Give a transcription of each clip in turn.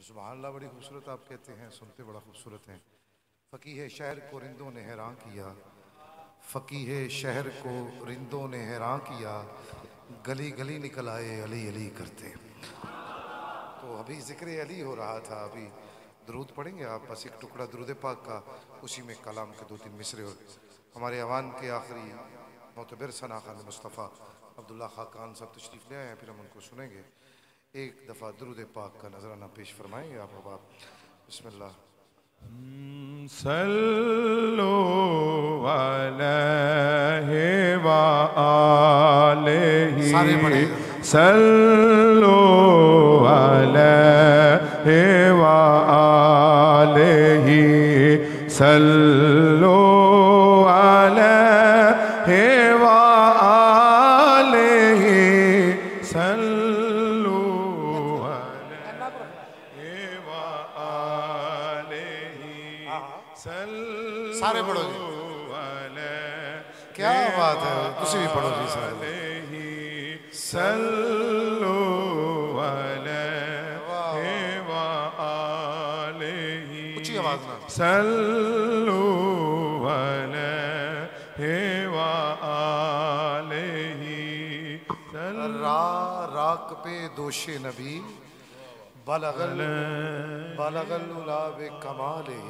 और सुभान अल्लाह बड़ी खूबसूरत आप कहते हैं, सुनते बड़ा खूबसूरत हैं। फ़कीह शहर को रिंदों ने हैरान किया, फ़कीह शहर को रिंदों ने हैरान किया, गली गली निकल आए अली अली करते। तो अभी ज़िक्र अली हो रहा था, अभी दरूद पढ़ेंगे आप, बस एक टुकड़ा दरूद पाक का, उसी में कलाम के 2-3 मिसरे और हमारे अवान के आखिरी मोतबर सना खान मुस्तफ़ा अब्दुल्ला खाकान साहब तशरीफ़ ले आए हैं, फिर हम उनको सुनेंगे। एक दफ़ा दरूद पाक का नजराना पेश फरमाएंगे आप। अब आप बिस्मिल्लाह। सल्लो अलैहि व आलिहि, सल्लो अलैहि व आलिहि, सल्लो अलैहि व आलिहि, सल्लो अलैहि व आलिहि, सारे पढ़ो जी, क्या बात है, तुसी भी पढ़ो जी सारे। सल्लो अलैहि व आलिहि, ऊंची आवाज में सल्लो अलैहि व आलिहि। राक पे दोशे नबी बलगल बलगल उलाब कमाले,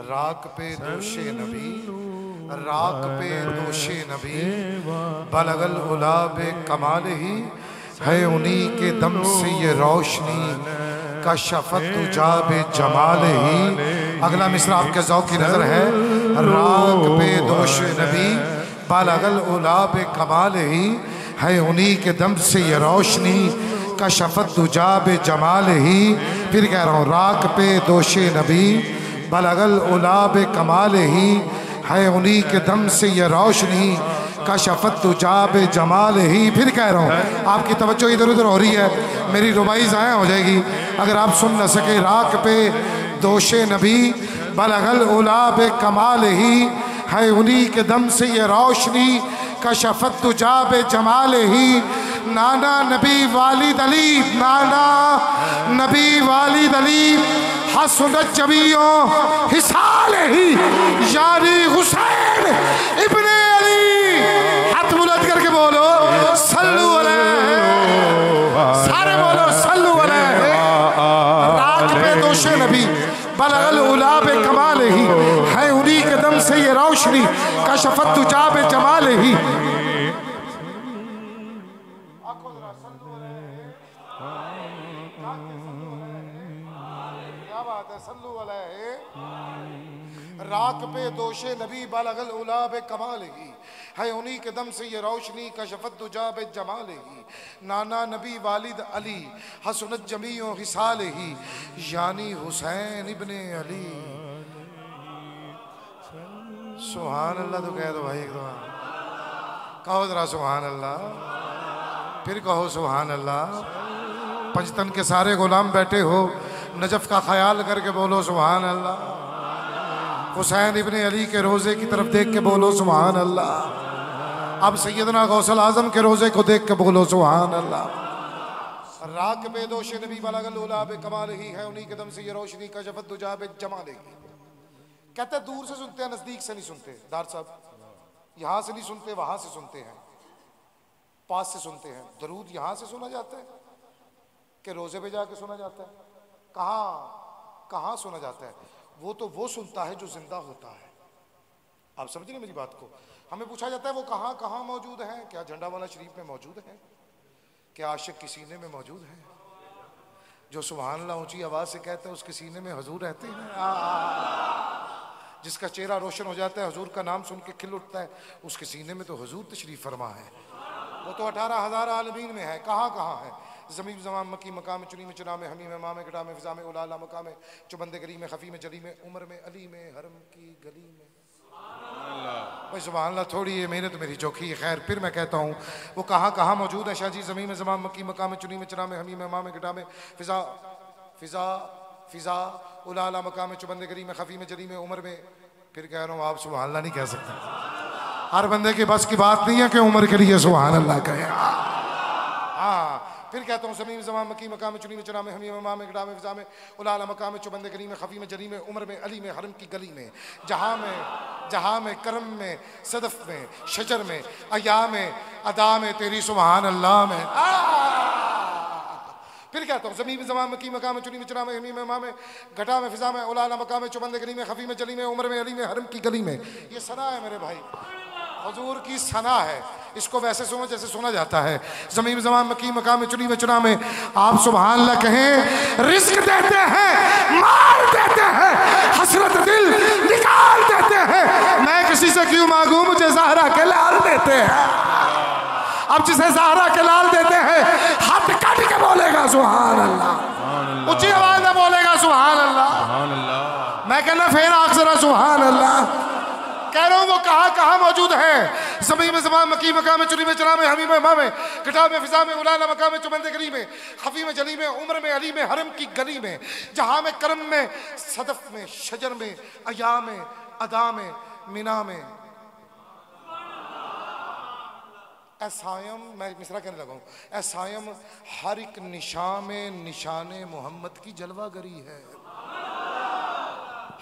राक पे दोशे नबी, राक पे दोशे नबी बलगल उलाब कमाले ही, है उन्हीं के दम से ये रोशनी का शफत जाब जमाल ही। अगला मिसरा आपके ज़ौक़ की नजर है। राक पे दोशे नबी बलगल उलाब कमाल ही, है उन्हीं के दम से ये रोशनी का शफत दुजाब जमाल ही। फिर कह रहा हूँ, राक पे दोशे नबी बलगल उलाब कमाल ही, है उन्हीं के दम से ये रोशनी का शफत दुजाब जमाल ही। फिर कह रहा हूँ, आपकी तवज्जो इधर उधर हो रही है, मेरी रुबाई ज़ाया हो जाएगी अगर आप सुन न सके। राक पे दोशे नबी बलगल उलाब कमाल ही, है उन्हीं के दम से ये रोशनी का शफत तुजाब जमाल ही। नाना नबी वालिद अली, नाना नबी वालिद अली, हसनत जमीओ हिसाल ही, यानी हुसैन इब्ने अली। हाथ बुलंद करके बोलो सल्लु अलैहि, सारे बोलो सल्लु अलैहि। रात पे दोशे नबी बलगल उलाब कमाल ही, है उन्हीं के दम से ये रोशनी का शफत तुजाब जमाल ही। क्या बात है, सल्लु अलैहि। राक पे दोशे नबी बलगल उलाब कमाल ही, है उन्हीं के दम से ये रोशनी का शफत दुजाब जमाल ही। नाना नबी वालिद अली, हसनत जमीओ हिसाल ही, यानी हुसैन इब्ने अली। सुभान अल्लाह तो कह दो भाई, एक दो कहो जरा सुभान अल्लाह, फिर कहो सुभान अल्लाह। पंचतन के सारे गुलाम बैठे हो, नजफ का ख्याल करके बोलो सुभान अल्लाह। हुसैन इब्ने अली के रोज़े की तरफ देख के बोलो सुभान अल्लाह। अब सैयदना गौसल आजम के रोज़े को देख के बोलो सुभान अल्लाह। राक पे दोशे नबी बलगल उलाब कमाल ही, है उन्हीं के दम से ये रोशनी का शफत दुजाब जमाल ही। कहते हैं दूर से सुनते हैं, नजदीक से नहीं सुनते। दार साहब, यहाँ से नहीं सुनते, वहां से सुनते हैं, पास से सुनते हैं। दरूद यहाँ से सुना जाता है कि रोजे पे जाके सुना जाता है? कहाँ सुना जाता है? वो तो वो सुनता है जो जिंदा होता है। आप समझ रहे मेरी बात को? हमें पूछा जाता है वो कहाँ मौजूद है? क्या झंडा वाला शरीफ में मौजूद है? क्या आशिक के सीने में मौजूद है? जो सुभान अल्लाह ऊंची आवाज से कहता है उसके सीने में हुजूर रहते हैं। जिसका चेहरा रोशन हो जाता है, हुजूर का नाम सुन के खिल उठता है, उसके सीने में तो हुजूर तशरीफ फरमा है। वो तो 18,000 आलमीन में है। कहाँ है? ज़मीन ज़मान मकी मकाम चुनी में चुना में हमी में मामे गटा में फिजा में उलाला मकाम में चुबंदे गरी में खफी में जली में उमर में अली में हरम की गली में। भाई सुभान अल्लाह, थोड़ी ये मेहनत मेरी चौखी है। खैर, फिर मैं कहता हूँ वो कहाँ मौजूद है शाह जी? ज़मीन में ज़मान मकी मकाम चुनी में चुना में हमी में मामे गटा में फिजा फिजा फिजा उलाला मकाम चुबंदे गरी में खफी में जली में उमर में। फिर कह रहा हूँ आप सुभान अल्लाह नहीं कह सकते। हर बंदे के बस की बात नहीं है कि उम्र के लिए सुभान अल्लाह कहे। हाँ, फिर कहता हूँ ज़मीन ज़मान मकी मकाम चुनी में चुना में हमी में माँ में गड़ा में फिजा में उलाला मकाम में चुबंद गली में खफी में जरी में उम्र में अली में हरम की गली में जहाँ में करम में सदफ में शजर में अया में अदा में तेरी सुभान अल्लाह में। फिर कहता हूँ ज़मीन ज़मान मकी मकाम में चुनी में चुना में हमी में माँ में घटा में फिजा में उलाला मकाम में चुबंद गली में खफी में जली में उम्र में अली में हरम की गली में। ये सना है मेरे भाई, हुजूर की सना है। इसको वैसे सुनो जैसे सुना जाता है। ज़मीन ज़मान मकी मकाम में चुनी में चुना में आप सुभान अल्लाह कहें। रिस्क देते हैं, माल देते हैं, हसरत दिल निकाल देते हैं। मैं किसी से क्यों मांगू, मुझे ज़हरा के लाल देते हैं। अब जिसे ज़हरा के लाल देते हैं हाथ काट के बोलेगा सुभान अल्लाह, ऊंची आवाज में बोलेगा सुभान अल्लाह। मैं कहना फिर आख जरा सुभान अल्लाह। कह रहा हूँ वो कहाँ मौजूद है। ज़मीन में ज़मान मकी मकाम में चुनी में चुना में हमी में माँ में किताब में फिजा में उलाला मकाम में चुबंद गली में खफी में जली में उम्र में अली में हरम की गली में जहाँ में करम में सदफ में शजर में अया में अदा में मिना में। ऐसायम मैं मिसरा कहने लगा हूँ। ऐसायम हर एक निशान में निशाने मोहम्मद की जलवागरी है।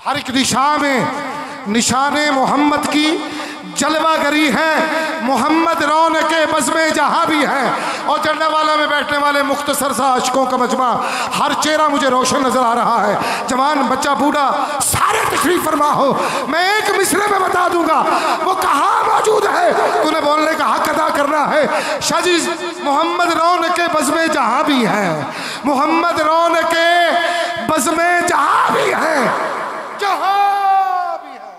हर एक दिशा में निशाने मोहम्मद की जलवागरी है। मोहम्मद रौनके बज़ में जहाँ भी है और जन्नत वाला में बैठने वाले मुख्तसर सा आशिकों का मजमा। हर चेहरा मुझे रोशन नजर आ रहा है। जवान बच्चा बूढ़ा सारे तशरीफ फरमा हो। मैं एक मिसरे में बता दूंगा वो कहाँ मौजूद है। तूने बोलने का हक अदा करना है। शाजी मोहम्मद रौनके बज़ में जहाँ भी है, मोहम्मद रौनके बज़ में जहाँ भी है, जहाँ भी है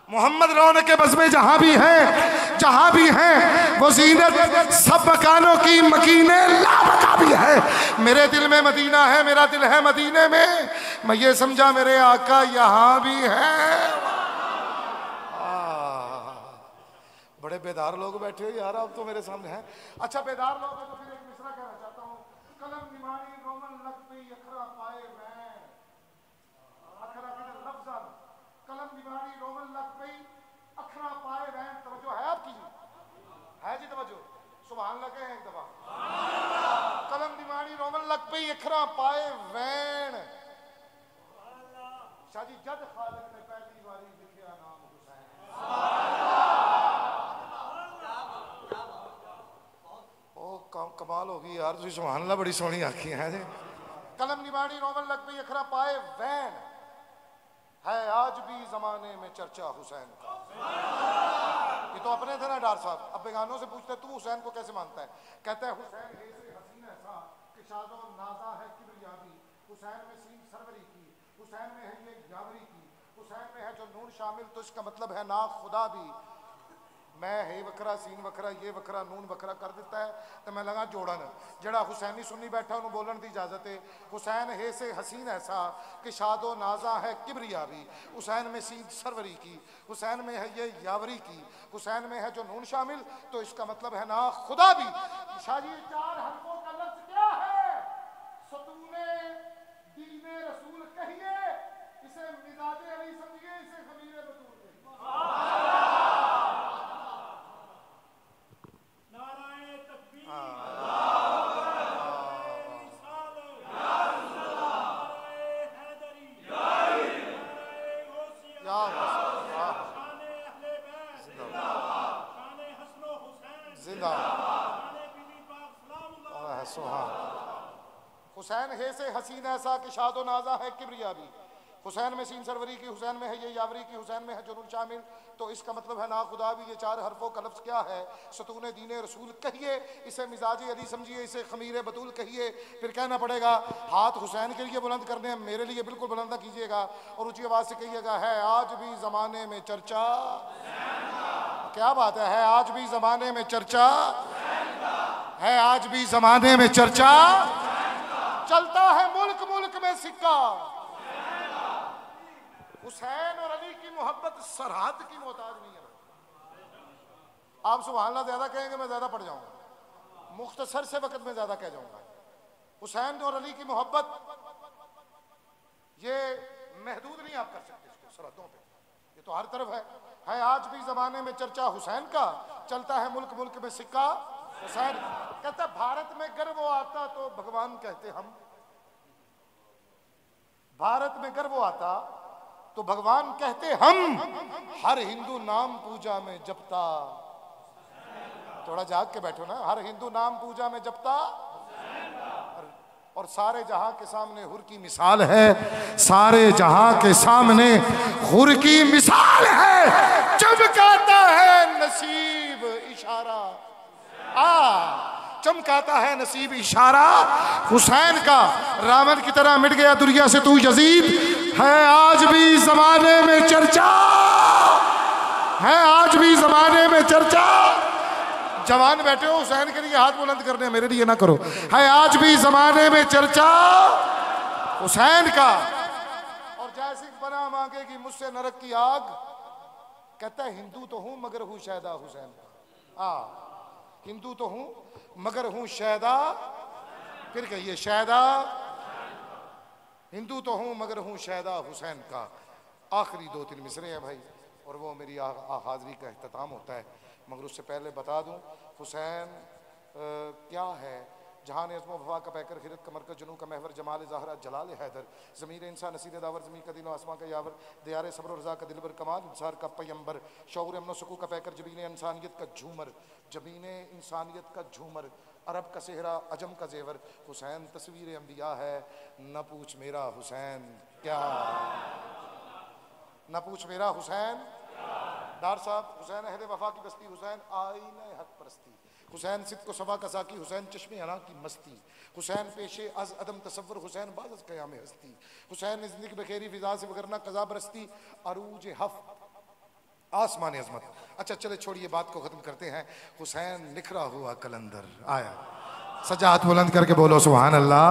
मोहम्मद रौनक के बज़ में जहाँ भी है, जहाँ भी है वो ज़ीनत सब मकानों की मकीने लाबका भी है। मेरे दिल में मदीना है, मेरा दिल है मदीने में। मैं ये समझा मेरे आका यहाँ भी है। बड़े बेदार लोग बैठे हो यार आप तो मेरे सामने हैं। अच्छा बेदार लोग हैं तो फिर एक मिसरा कहना चाहता हूँ। कलम निमानी रोमन लग पे यखरा पाए कलम दीवानी रोमन लग गई अखरा पाए वैन। तवज्जो है आपकी? है जी तवज्जो? सुभान अल्लाह कहें एक दफा। कलम दीवानी रोमन लग गई अखरा पाए वैन। शादी जद खालिक ने पहली बारी लिखिया नाम हुसैन। ओ कमाल हो गई यार, तुझे सुभान अल्लाह बड़ी सोहनी आखी है जी। कलम दीवानी रोमन लग गई अखरा पाए वैन है आज भी जमाने में चर्चा हुसैन का। ये तो अपने थे ना डार साहब। अब बेगानों से पूछते तू हुसैन को कैसे मानता है? कहता है हुसैन ऐसे हसीन ऐसा कि शादो नाजा है किब्रियाबी। हुसैन में सीन सरवरी की, हुसैन में है ये यावरी की, हुसैन में है जो नून शामिल तो इसका मतलब है ना खुदा भी। मैं है वखरा सीन वखरा ये वखरा नून वखरा कर देता है तो मैं लगा जोड़न। जड़ा हुसैनी सुन्नी बैठा उन्होंने बोलन की इजाजत है। हुसैन है से हसीन ऐसा कि शादो नाजा है किब्रिया भी। हुसैन में सीन सरवरी की, हुसैन में है ये यावरी की, हुसैन में है जो नून शामिल तो इसका मतलब है ना खुदा भी। शादी चार हरफों का लफ्ज क्या है? सतूने दीने रसूल कहिए, इसे मिजाजे अली समझिए, इसे खमीरे बतूल कहिए। हुसैन है से हसीन ऐसा कि शादो नाजा है किब्रिया भी। हुसैन में सीन सरवरी की, हुसैन में है ये यावरी की, हुसैन में है जुनून शामिल तो इसका मतलब है ना खुदा भी। ये चार हरफों का लफ्ज़ क्या है? सतूने दीने रसूल कहिए, इसे मिजाज अली समझिए, इसे खमीर बतूल कहिए। फिर कहना पड़ेगा हाथ हुसैन के लिए बुलंद करने हैं, मेरे लिए बिल्कुल बुलंद ना कीजिएगा और ऊंची आवाज़ से कहिएगा है आज भी ज़माने में चर्चा। क्या बात है आज भी ज़माने में चर्चा है, आज भी ज़माने में चर्चा चलता है मुल्क मुल्क में सिक्का। हुसैन और अली की मोहब्बत सरहद की मोहताज नहीं है। आप सुभान अल्लाह ज्यादा कहेंगे मैं ज्यादा पढ़ जाऊंगा, मुख्तसर से वक्त में ज्यादा कह जाऊंगा। हुसैन और अली की मोहब्बत ये महदूद नहीं आप कर सकते इसको सरहदों पे, ये तो हर तरफ है। आज भी जमाने में चर्चा हुसैन का, चलता है मुल्क मुल्क में सिक्का हुसैन कहता भारत में गर्व आता तो भगवान कहते हम, भारत में गर्व आता तो भगवान कहते हम, हर हिंदू नाम पूजा में जपता, थोड़ा जाग के बैठो ना, हर हिंदू नाम पूजा में जपता, और सारे जहां के सामने हुर की मिसाल है, सारे जहां के सामने हुर की मिसाल है, चमकाता है नसीब इशारा, चमकाता है नसीब इशारा हुसैन का। रावण की तरह मिट गया दुनिया से तू यजीद, है आज भी जमाने में चर्चा, है आज भी जमाने में चर्चा। जवान बैठे हो हुसैन के लिए हाथ बुलंद करने, मेरे लिए ना करो। है आज भी जमाने में चर्चा हुसैन का। और जैसे बना मांगेगी मुझसे नरक की आग, कहता है हिंदू तो हूं मगर हूं शैदा हुसैन का। हिंदू तो हूं मगर हूं शैदा, फिर कहिए शैदा, हिंदू तो हूं मगर हूं शैदा हुसैन का। आखिरी 2-3 मिसरे हैं भाई, और वो मेरी हाजिरी का अख्ताम होता है। मगर उससे पहले बता दूं हुसैन क्या है। जहान अज़्म वफा का पैकर, खिरत का मरकज, जुनू का महवर, जमाल ज़ाहरा, जलाल हैदर, ज़मीर इंसान नसीर दावर, ज़मीन का दिल आसमां का यावर, दियार सब्र और रज़ा का दिलबर, कमाल इंसार का पैगंबर, शऊर अमन सुकू का पैकर, जबीन इंसानियत का झूमर, जबीन इंसानियत का झूमर, अरब का सेहरा, अजम का जेवर, हुसैन तस्वीर अंबिया है। न पूछ मेरा हुसैन क्या, न पूछ मेरा हुसैन। डार साहब, हुसैन अहले वफा की बस्ती, हुसैन आईने हक परस्ती, हुसैन सिद्ध को सभा का साकी, हुसैन चश्मे अना की मस्ती, हुसैन पेशे अज अदम तसव्वुर, हुसैन बाज़ क़याम हस्ती, हुसैन ज़िंदगी बखेरी फिजा से वगरना कज़ा बरस्ती, अरूज हफ आसमान अजमत। अच्छा चले छोड़िए, बात को ख़त्म करते हैं। हुसैन निखरा हुआ कलंदर आया, सजा हाथ बुलंद करके बोलो सुभान अल्लाह।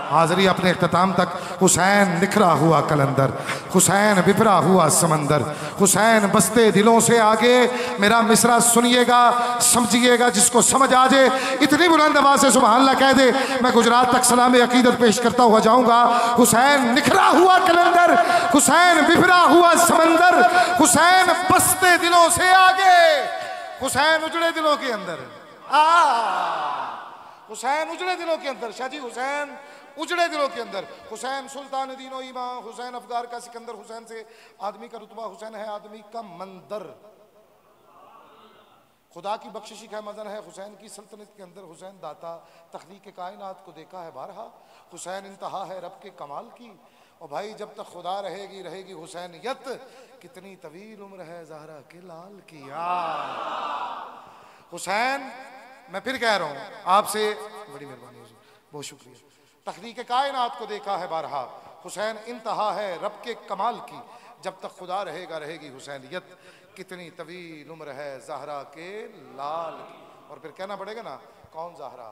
हाज़री अपने इख्तिताम तक। हुसैन निखरा हुआ कलंदर, हुसैन बिफरा हुआ समंदर, हुसैन बसते दिलों से आगे। मेरा मिसरा सुनिएगा, समझिएगा, जिसको समझ आ जाए इतनी बुलंद आवाज़ से सुभान अल्लाह कह दे। मैं गुजरात तक सलाम अकीदत पेश करता हुआ जाऊँगा। हुसैन निखरा हुआ कलंदर, हुसैन बिफरा हुआ समंदर, हुसैन बसते दिलों से आगे, हुसैन उजड़े दिलों के अंदर। हुसैन उजड़े दिलों के अंदर, शाह जी हुसैन उजड़े दिलों के अंदर। हुसैन सुल्तान दीनो ईमान, हुसैन अफगार का सिकंदर, हुसैन से आदमी का रुतबा, हुसैन है आदमी का मंदर, खुदा की बख्शिशी का मजन है हुसैन की सल्तनत के अंदर। हुसैन दाता तख्लीक कायनात को देखा है बारहा, हुसैन इंतहा है रब के कमाल की। और भाई जब तक खुदा रहेगी रहेगी हुसैनियत, कितनी तवील उम्र है ज़हरा के लाल की। हुसैन, मैं फिर कह रहा हूँ आपसे, बड़ी मेहरबानी, बहुत शुक्रिया। तख्लीक कायनात को देखा है बारहा, हुसैन इंतहा है रब के कमाल की। जब तक खुदा रहेगा रहेगी हुसैनियत, कितनी तवील उम्र है ज़हरा के लाल की। और फिर कहना पड़ेगा ना, कौन ज़हरा,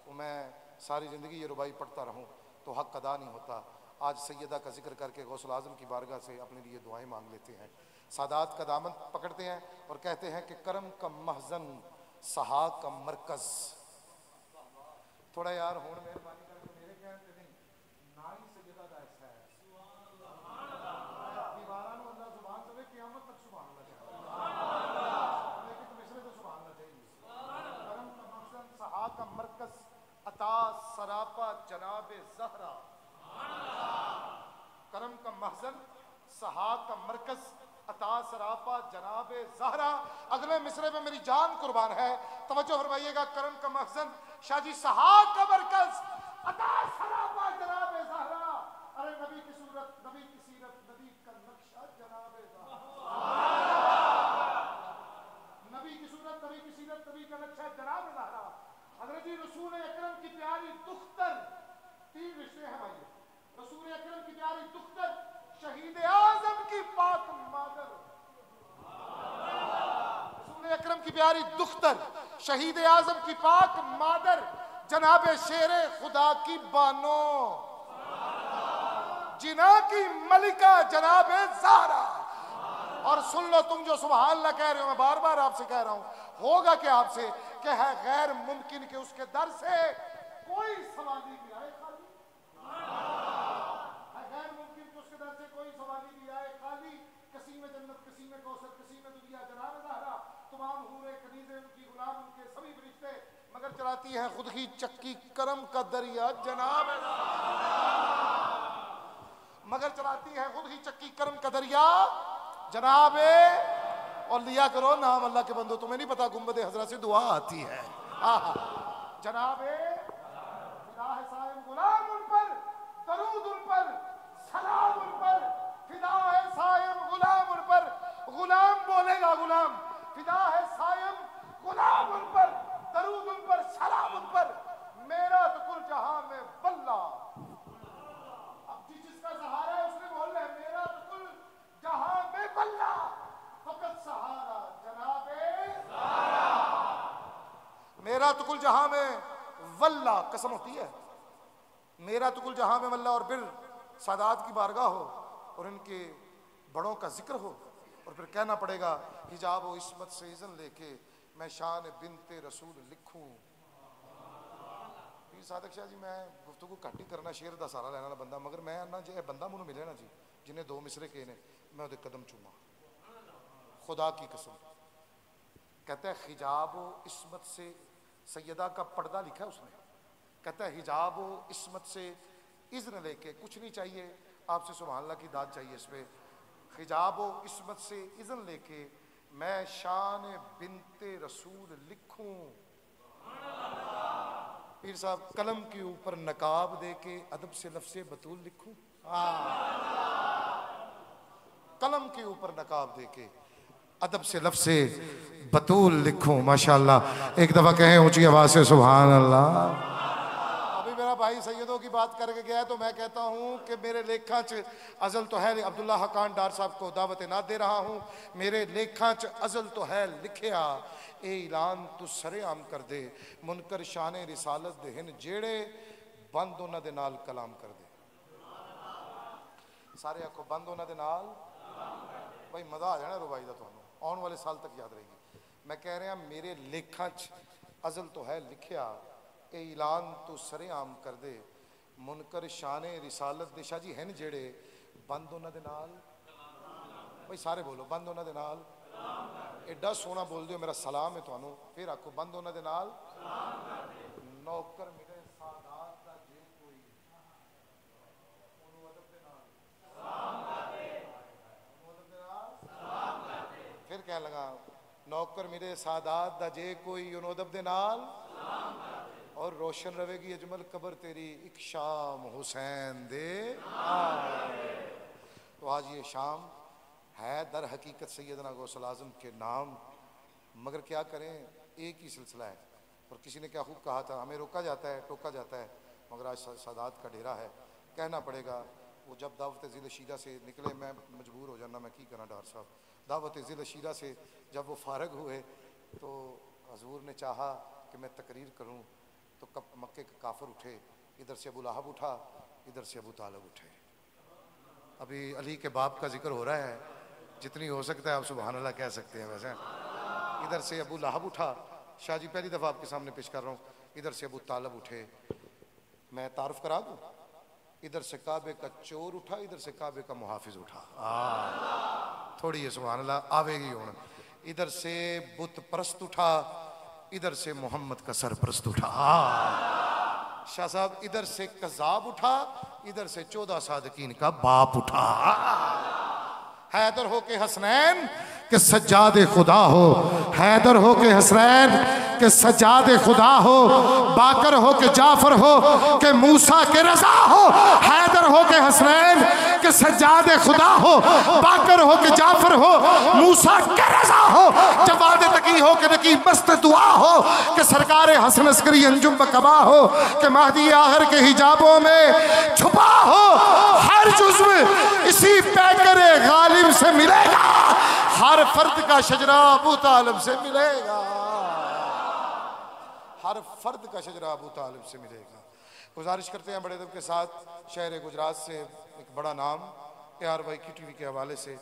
वो मैं सारी ज़िंदगी ये रुबाई पढ़ता रहूँ तो हक अदा नहीं होता। आज सैयदा का जिक्र करके गौसुल आज़म की बारगाह से अपने लिए दुआएं मांग लेते हैं। सादात का दामन पकड़ते हैं और कहते हैं कि करम का महजन, सहा का मरकज। थोड़ा यार होड़ मेहरबानी करके मेरे कहते नहीं ना ही सैयदा दा ऐसा है दीवारा नु अल्लाह सुभान से क़यामत तक सुभान अल्लाह चाहिए, लेकिन मिसरे तो सुभान अल्लाह चाहिए। करम का मकसद, सहा का मरकज, अता सरापा जनाबे ज़हरा। करम का महजन, सहा का मरकज, अता सरापा जनाबे ज़हरा। अगले मिसरे में मेरी जान कुर्बान है, तवज्जो फरमाइएगा। करम का मखज़न, शाह जी सहा का मरकज, अता सरापा जनाबे ज़हरा। अरे नबी की सूरत, नबी की सीरत, नबी का नक्शा जनाबे ज़हरा। नबी की सूरत, नबी की सीरत, नबी का नक्शा जनाबे ज़हरा। हज़रत रसूल अकरम की प्यारी दुख्तर, 3 रिश्ते हैं भाई। रसूल अकरम की प्यारी दुख्तर, शहीद आज़म की पाक मादर। रसूल अकरम की प्यारी दुख्तर, शहीद आज़म की पाक मादर, जनाबे शेरे खुदा की बानो, जिना की मलिका जनाबे ज़हरा। और सुन लो तुम जो सुभान अल्लाह कह रहे हो, मैं बार बार आपसे कह रहा हूं, होगा क्या आपसे कि है गैर मुमकिन के उसके दर से कोई सवाली भी आए खाली, गैर मुमकिन के उसके दर से कोई सवाली भी आए खाली। कसीम जन्नत, कसीम कौसर, कसीम दुनिया जनाब ज़हरा, तमाम हूरे कनीज़े उनकी गुलाम, उनके सभी फरिश्ते चलाती है खुद ही चक्की करम का दरिया जनाब, मगर चलाती है खुद ही चक्की करम का दरिया जनाब। और लिया करो नाम अल्लाह के बंदो, तुम्हें नहीं पता गुंबद हजरा से दुआ आती है। आहा जनाब, फिदा है सायम गुलाम उन पर, दरूद उन पर, सलाम उन पर। फिदा है सायम गुलाम उन पर, गुलाम बोलेगा गुलाम। फिदा है सायम गुलाम उन पर, दरूद उन पर, सलाम उन पर। मेरा तो कुल जहां में वल्ला, अब जिसका सहारा है उसने बोलना है मेरा तो कुल जहां में वल्ला, फकत सहारा जनाबे सहारा। मेरा तो कुल जहां में वल्ला, कसम होती है, मेरा तो कुल जहां में वल्ला। और फिर सादात की बारगाह हो और इनके बड़ों का जिक्र हो, और फिर कहना पड़ेगा हिजाब व इस्मत से इज़्न लेके मैं शान बिनते रसूल लिखूं। पीर सादिक शाह जी, मैं गुफ्तगू घट ही करना, शेर दा सारा लैने वाला बंदा, मगर मैं ना जे बंदा मैनूं मिले ना जी जिन्हें दो मिसरे कहे ने, मैं उहदे कदम चूमा खुदा की कसम। कहता है हिजाब व इस्मत से, सैयदा का पर्दा लिखा है उसने, कहता है हिजाब व इस्मत से इज़्न लेके, कुछ नहीं चाहिए आपसे, सुभान अल्लाह की दाद चाहिए इस पे। हिजाब व इस्मत से इज़्न लेके मैं शान बिनते रसूल लिखूं। पीर साहब कलम के ऊपर नकाब दे के अदब से लफ्ज़े बतूल लिखूं। कलम के ऊपर नकाब दे के अदब से लफ्ज़े बतूल लिखूं। माशाअल्लाह, एक दफ़ा कहें ऊंची आवाज़ से सुभान अल्लाह। मेरा भाई सैयदों की बात करके गया है तो मैं कहता हूँ कि मेरे लेखा च अजल तो है, अब्दुल्ला हकान डार साहब को दावत ना दे रहा हूँ, मेरे लेखा च अजल तो है लिखिया, ए ऐलान तू सरे आम कर दे, मुनकर शाने रिसालत दे हिन जेड़े बंद उन्हां दे नाल कलाम कर दे। सारे आखो बंद उन्हां दे नाल, भाई मजा आ जाना रुबाई का, तुहानू आने वाले साल तक याद रहेगी। मैं कह रहा मेरे लेखा च अजल तो है लिखिया, ऐलान तू सरे आम कर दे, मुनकर शाने रिसालत दे शाह जी हैं जेड़े बंद उन्हां दे नाल, भाई सारे बोलो बंद उन्हां दे नाल। एडा सोहना बोल दियो, मेरा सलाम है तुहानू। फिर आखो बंद उन्हां दे नाल। नौकर मिले सादात दा जे कोई ओनू अदब दे नाल सलाम कर दे, ओनू अदब दे नाल सलाम कर दे। फिर कह लगा नौकर मिले सादात दा जे कोई ओनू अदब दे नाल सलाम कर दे, और रोशन रहेगी अजमल कबर तेरी एक शाम हुसैन दे। तो आज ये शाम है दर हकीकत सैयदना गौसल आज़म के नाम, मगर क्या करें एक ही सिलसिला है। और किसी ने क्या खूब कहा था, हमें रोका जाता है टोका जाता है, मगर आज सादात का डेरा है, कहना पड़ेगा। वो जब दावत ज़िल शीरा से निकले, मैं मजबूर हो जाना, मैं की करा डार साहब। दावत ज़िल शीरा से जब वो फारग हुए तो हजूर ने चाहा कि मैं तकरीर करूँ, तो कब मक्के के काफिर उठे, इधर से अबू लहब उठा, इधर से अबू तालिब उठे। अभी अली के बाप का जिक्र हो रहा है, जितनी हो सकता है आप सुभान अल्लाह कह सकते हैं। वैसे इधर से अबू लहब उठा, शाह जी पहली दफ़ा आपके सामने पेश कर रहा हूँ, इधर से अबू तालिब उठे। मैं तारुफ करा दूँ, इधर से काबे का चोर उठा, इधर से काबे का मुहाफिज उठा। थोड़ी है सुभान अल्लाह आवेगी हूँ। इधर से बुत परस्त उठा, इधर से मोहम्मद का सरप्रस्त उठा। शाह साहब इधर से कज़ाब उठा, इधर से 14 सादकीन का बाप उठा। हैदर हो के हसनैन के सज्जाद खुदा हो, हैदर हो के हसनैन के सज्जाद खुदा हो, बाकर हो के जाफर हो के मूसा के रजा हो। हैदर हो के हसनैन के सज्जाद खुदा हो, बाकर हो के जाफर हो, मूसा के रजा हो। जवाद तकी हो के नकी मस्त दुआ हो, के सरकार हसन अस्करी अंजुम कबा हो, के महदी आखिर के हिजाबों में छुपा हो। हर जुज़्व इसी पैकर गालिब से मिलेगा, हर फर्द का शजरा अबू तालिब से मिलेगा, हर फर्द का शजरा अबू तालिब से मिलेगा। गुजारिश करते हैं बड़े अदब के साथ शहर गुजरात से एक बड़ा नाम ARY की टीवी के हवाले से